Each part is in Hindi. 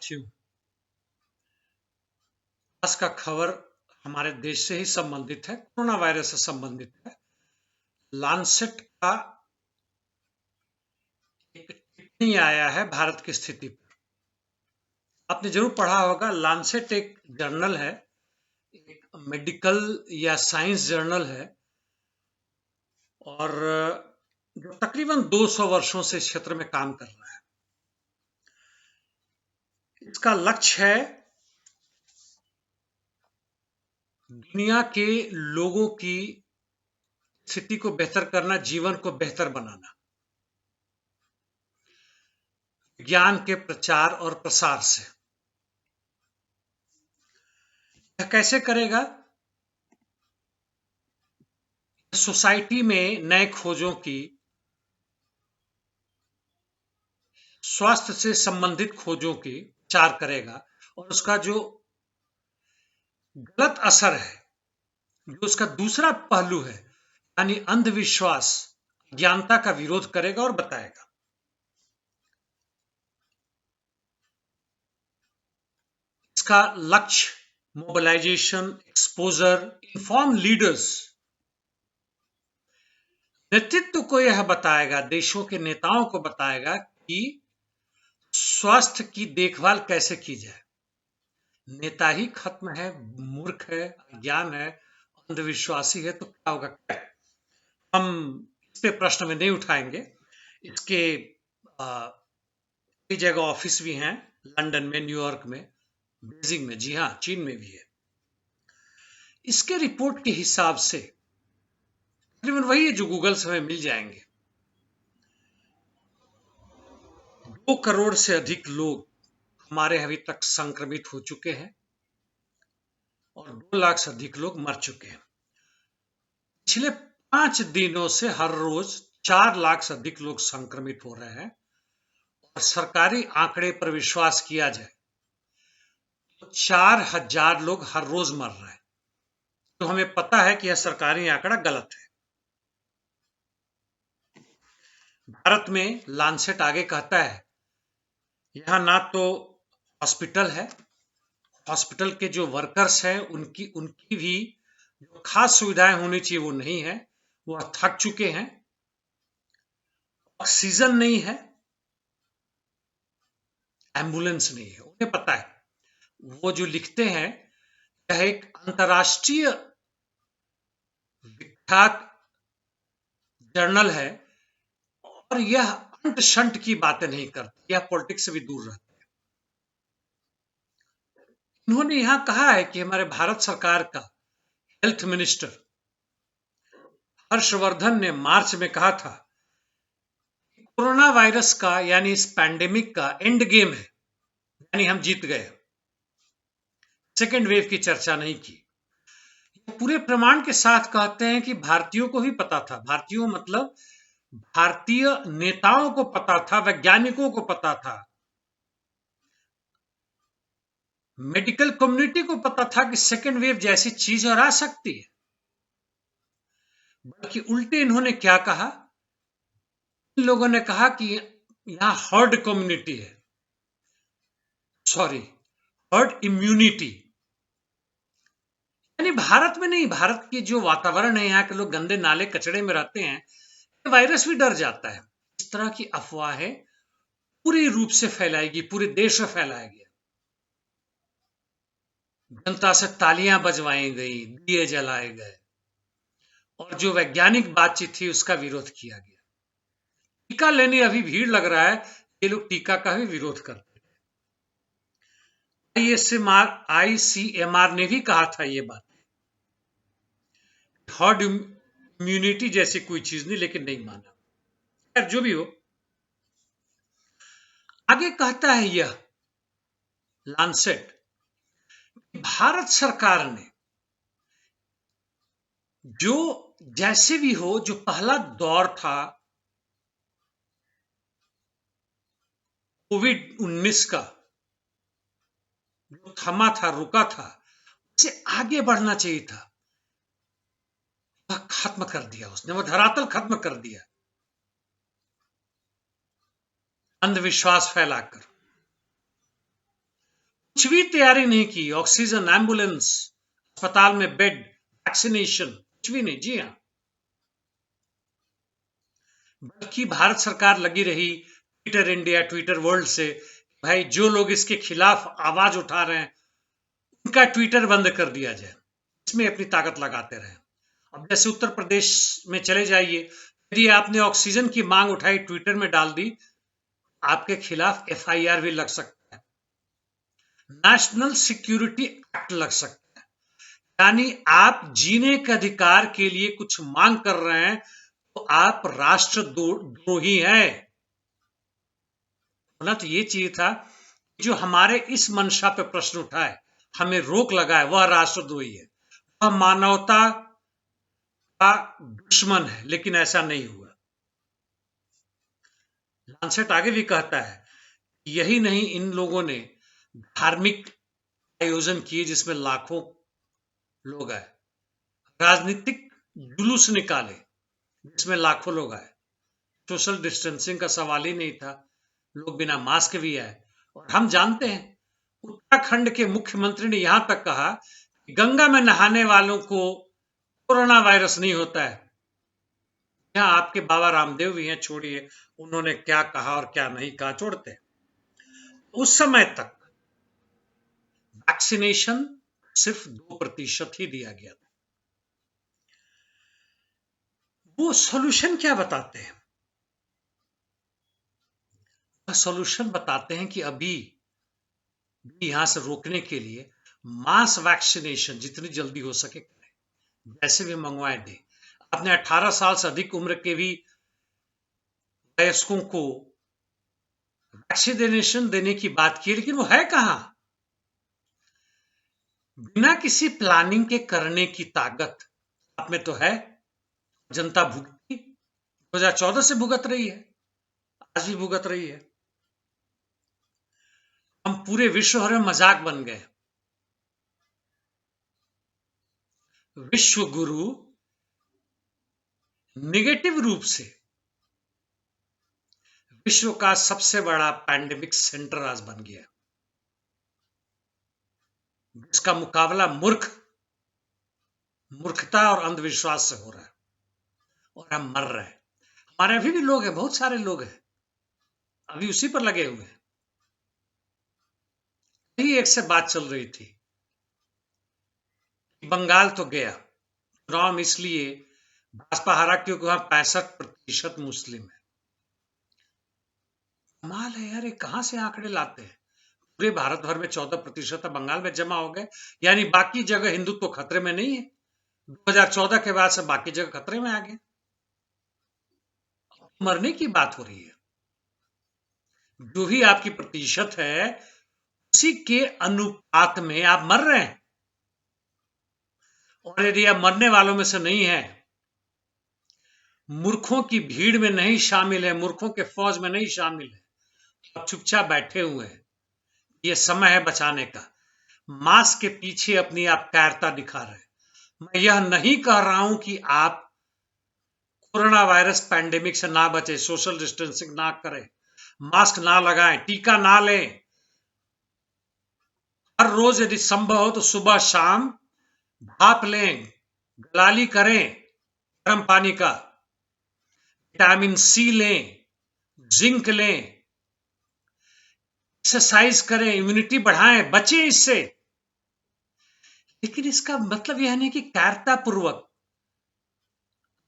साथियों, आज का खबर हमारे देश से ही संबंधित है, कोरोना वायरस से संबंधित है। लांसेट का एक टिप्पणी आया है भारत की स्थिति पर। आपने जरूर पढ़ा होगा। लांसेट एक जर्नल है, एक मेडिकल या साइंस जर्नल है और जो तकरीबन 200 वर्षों से इस क्षेत्र में काम कर रहा है। इसका लक्ष्य है दुनिया के लोगों की स्थिति को बेहतर करना, जीवन को बेहतर बनाना, ज्ञान के प्रचार और प्रसार से। यह कैसे करेगा? सोसाइटी में नए खोजों की, स्वास्थ्य से संबंधित खोजों की प्रचार करेगा और उसका जो गलत असर है, जो उसका दूसरा पहलू है, यानी अंधविश्वास, ज्ञानता का विरोध करेगा और बताएगा। इसका लक्ष्य मोबिलाइजेशन, एक्सपोजर, इन्फॉर्म लीडर्स, नेतृत्व को यह बताएगा, देशों के नेताओं को बताएगा कि स्वास्थ्य की देखभाल कैसे की जाए। नेता ही खत्म है, मूर्ख है, अज्ञान है, अंधविश्वासी है तो क्या होगा? हम इस पे प्रश्न में नहीं उठाएंगे। इसके कई जगह ऑफिस भी हैं, लंदन में, न्यूयॉर्क में, बीजिंग में, जी हाँ, चीन में भी है। इसके रिपोर्ट के हिसाब से तकरीबन वही है जो गूगल से हमें मिल जाएंगे। 2 करोड़ से अधिक लोग हमारे अभी तक संक्रमित हो चुके हैं और 2 लाख से अधिक लोग मर चुके हैं। पिछले 5 दिनों से हर रोज 4 लाख से अधिक लोग संक्रमित हो रहे हैं और सरकारी आंकड़े पर विश्वास किया जाए तो 4000 लोग हर रोज मर रहे हैं। तो हमें पता है कि यह सरकारी आंकड़ा गलत है। भारत में लांसेट आगे कहता है, यहां ना तो हॉस्पिटल है, हॉस्पिटल के जो वर्कर्स हैं उनकी भी जो खास सुविधाएं होनी चाहिए वो नहीं है, वो थक चुके हैं, ऑक्सीजन नहीं है, एम्बुलेंस नहीं है। उन्हें पता है, वो जो लिखते हैं, यह एक अंतर्राष्ट्रीय विख्यात जर्नल है और यह अंट शंट की बातें नहीं करता, यह पॉलिटिक्स से भी दूर रहता है। उन्होंने यहां कहा है कि हमारे भारत सरकार का हेल्थ मिनिस्टर हर्षवर्धन ने मार्च में कहा था कोरोना वायरस का, यानी इस पैंडेमिक का एंड गेम है, यानी हम जीत गए। सेकेंड वेव की चर्चा नहीं की। पूरे प्रमाण के साथ कहते हैं कि भारतीयों को भी पता था, भारतीयों मतलब भारतीय नेताओं को पता था, वैज्ञानिकों को पता था, मेडिकल कम्युनिटी को पता था कि सेकेंड वेव जैसी चीज और आ सकती है। बल्कि उल्टे इन्होंने क्या कहा? इन लोगों ने कहा कि यहां हर्ड कम्युनिटी है, सॉरी, हर्ड इम्यूनिटी, यानी भारत में नहीं, भारत की जो वातावरण है, यहाँ के लोग गंदे नाले कचड़े में रहते हैं, वायरस भी डर जाता है। इस तरह की अफवाहें पूरी रूप से फैलाएगी, पूरे देश में फैलाएगी। जनता से तालियां बजवाई गई, दिए जलाए गए और जो वैज्ञानिक बातचीत थी उसका विरोध किया गया। टीका लेने अभी भीड़ लग रहा है, ये लोग टीका का भी विरोध करते हैं। आईसीएमआर ने भी कहा था ये बात, हर्ड इम्यूनिटी जैसी कोई चीज नहीं, लेकिन नहीं माना। खैर जो भी हो, आगे कहता है यह लांसेट, भारत सरकार ने जो जैसे भी हो, जो पहला दौर था कोविड-19 का, जो थमा था, रुका था, उसे आगे बढ़ना चाहिए था, वह खत्म कर दिया उसने, वह धरातल खत्म कर दिया अंधविश्वास फैलाकर। कुछ भी तैयारी नहीं की, ऑक्सीजन, एम्बुलेंस, अस्पताल में बेड, वैक्सीनेशन, कुछ भी नहीं। जी हाँ, बल्कि भारत सरकार लगी रही ट्विटर इंडिया, ट्विटर वर्ल्ड से, भाई जो लोग इसके खिलाफ आवाज उठा रहे हैं उनका ट्विटर बंद कर दिया जाए, इसमें अपनी ताकत लगाते रहे। अब जैसे उत्तर प्रदेश में चले जाइए, यदि आपने ऑक्सीजन की मांग उठाई, ट्विटर में डाल दी, आपके खिलाफ एफआईआर भी लग सकता है, नेशनल सिक्योरिटी एक्ट लग सकता है। यानी आप जीने के अधिकार के लिए कुछ मांग कर रहे हैं तो आप राष्ट्रद्रोही हैं। होना तो ये चाहिए था, जो हमारे इस मंशा पे प्रश्न उठाए, हमें रोक लगाए, वह राष्ट्रद्रोही है, वह मानवता का दुश्मन है, लेकिन ऐसा नहीं हुआ। लांसेट आगे भी कहता है, यही नहीं, इन लोगों ने धार्मिक आयोजन किए जिसमें लाखों लोग आए, राजनीतिक जुलूस निकाले जिसमें लाखों लोग आए, सोशल डिस्टेंसिंग का सवाल ही नहीं था, लोग बिना मास्क भी आए। और हम जानते हैं, उत्तराखंड के मुख्यमंत्री ने यहां तक कहा कि गंगा में नहाने वालों को कोरोना वायरस नहीं होता है। यहाँ आपके बाबा रामदेव भी हैं, छोड़िए उन्होंने क्या कहा और क्या नहीं कहा, छोड़ते हैं। उस समय तक वैक्सीनेशन सिर्फ 2% ही दिया गया था। वो सॉल्यूशन क्या बताते हैं? सॉल्यूशन बताते हैं कि अभी भी यहां से रोकने के लिए मास वैक्सीनेशन जितनी जल्दी हो सके करें, जैसे भी मंगवाए दें। आपने 18 साल से अधिक उम्र के भी वयस्कों को वैक्सीनेशन देने की बात की, लेकिन वो है कहां? बिना किसी प्लानिंग के करने की ताकत आप में तो है। जनता भुगती, 2014 से भुगत रही है, आज भी भुगत रही है। हम पूरे विश्व भर में मजाक बन गए। विश्व गुरु नेगेटिव रूप से विश्व का सबसे बड़ा पैंडेमिक सेंटर आज बन गया, जिसका मुकाबला मूर्खता और अंधविश्वास से हो रहा है, और हम मर रहे हैं। हमारे अभी भी लोग हैं, बहुत सारे लोग हैं अभी उसी पर लगे हुए हैं। यही एक से बात चल रही थी, बंगाल तो गया चुनाव में इसलिए भाजपा हारा क्योंकि वहां 65% मुस्लिम है। कमाल है यार, ये कहां से आंकड़े लाते हैं? पूरे भारत भर में 14% बंगाल में जमा हो गए, यानी बाकी जगह हिंदुत्व खतरे में नहीं है। 2014 के बाद से बाकी जगह खतरे में आ गए, मरने की बात हो रही है। जो भी आपकी प्रतिशत है उसी के अनुपात में आप मर रहे हैं, और यदि आप मरने वालों में से नहीं है, मूर्खों की भीड़ में नहीं शामिल है, मूर्खों के फौज में नहीं शामिल है, आप चुपचाप बैठे हुए हैं, यह समय है बचाने का। मास्क के पीछे अपनी आप कायरता दिखा रहे हैं। मैं यह नहीं कह रहा हूं कि आप कोरोना वायरस पैंडेमिक से ना बचे, सोशल डिस्टेंसिंग ना करें, मास्क ना लगाएं, टीका ना लें। हर रोज यदि संभव हो तो सुबह शाम भाप लें, गलाली करें गर्म पानी का, विटामिन सी लें, जिंक लें, एक्सरसाइज करें, इम्यूनिटी बढ़ाएं, बचें इससे। लेकिन इसका मतलब यह नहीं कि कायरता पूर्वक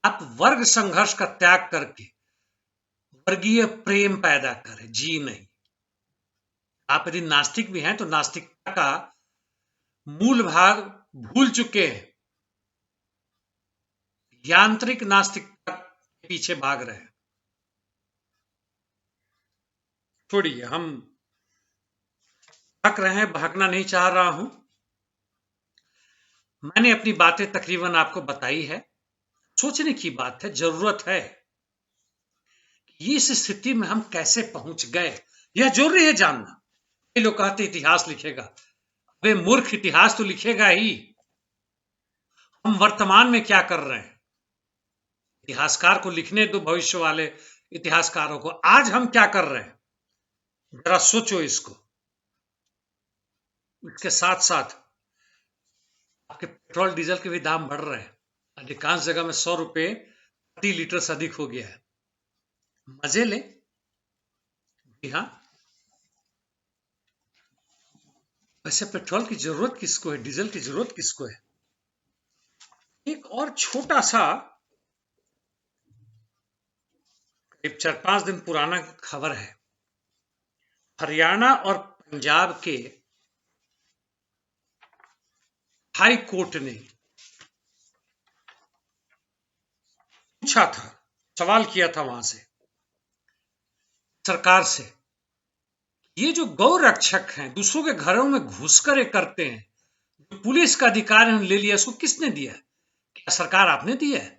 आप वर्ग संघर्ष का त्याग करके वर्गीय प्रेम पैदा करें, जी नहीं। आप यदि नास्तिक भी हैं तो नास्तिकता का मूल भाग भूल चुके हैं, यांत्रिक नास्तिकता के पीछे भाग रहे हैं। छोड़िए, हम भाग रहे हैं, भागना नहीं चाह रहा हूं। मैंने अपनी बातें तकरीबन आपको बताई है। सोचने की बात है, जरूरत है कि इस स्थिति में हम कैसे पहुंच गए, यह जरूरी है जानना। कई लोग कहते इतिहास लिखेगा, वे मूर्ख, इतिहास तो लिखेगा ही। हम वर्तमान में क्या कर रहे हैं, इतिहासकार को लिखने दो, भविष्य वाले इतिहासकारों को। आज हम क्या कर रहे हैं, जरा सोचो इसको। इसके साथ साथ आपके पेट्रोल डीजल के भी दाम बढ़ रहे हैं। अधिकांश जगह में 100 रुपए प्रति लीटर से अधिक हो गया है। मजे लें। जी हाँ, वैसे पेट्रोल की जरूरत किसको है, डीजल की जरूरत किसको है? एक और छोटा सा, करीब 4-5 दिन पुराना खबर है। हरियाणा और पंजाब के हाई कोर्ट ने पूछा था, सवाल किया था वहां से सरकार से, ये जो गौ रक्षक हैं दूसरों के घरों में घुसकर ये करते हैं, जो पुलिस का अधिकार इन्होंने ले लिया, इसको किसने दिया है? क्या सरकार आपने दिया है?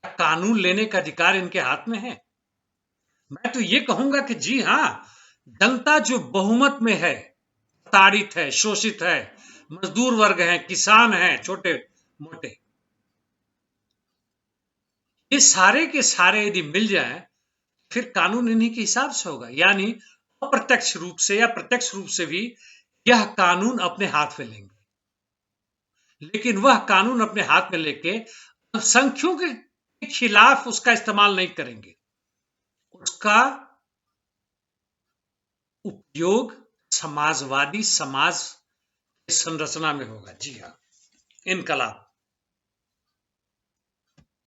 क्या कानून लेने का अधिकार इनके हाथ में है? मैं तो ये कहूंगा कि जी हां, जनता जो बहुमत में है, प्रताड़ित है, शोषित है, मजदूर वर्ग है, किसान है, छोटे मोटे, ये सारे के सारे यदि मिल जाए, फिर कानून इन्हीं के हिसाब से होगा। यानी अप्रत्यक्ष रूप से या प्रत्यक्ष रूप से भी यह कानून अपने हाथ में लेंगे, लेकिन वह कानून अपने हाथ में लेके अल्पसंख्यकों के खिलाफ उसका इस्तेमाल नहीं करेंगे। उसका उपयोग समाजवादी समाज की संरचना में होगा। जी हाँ, इनकलाब।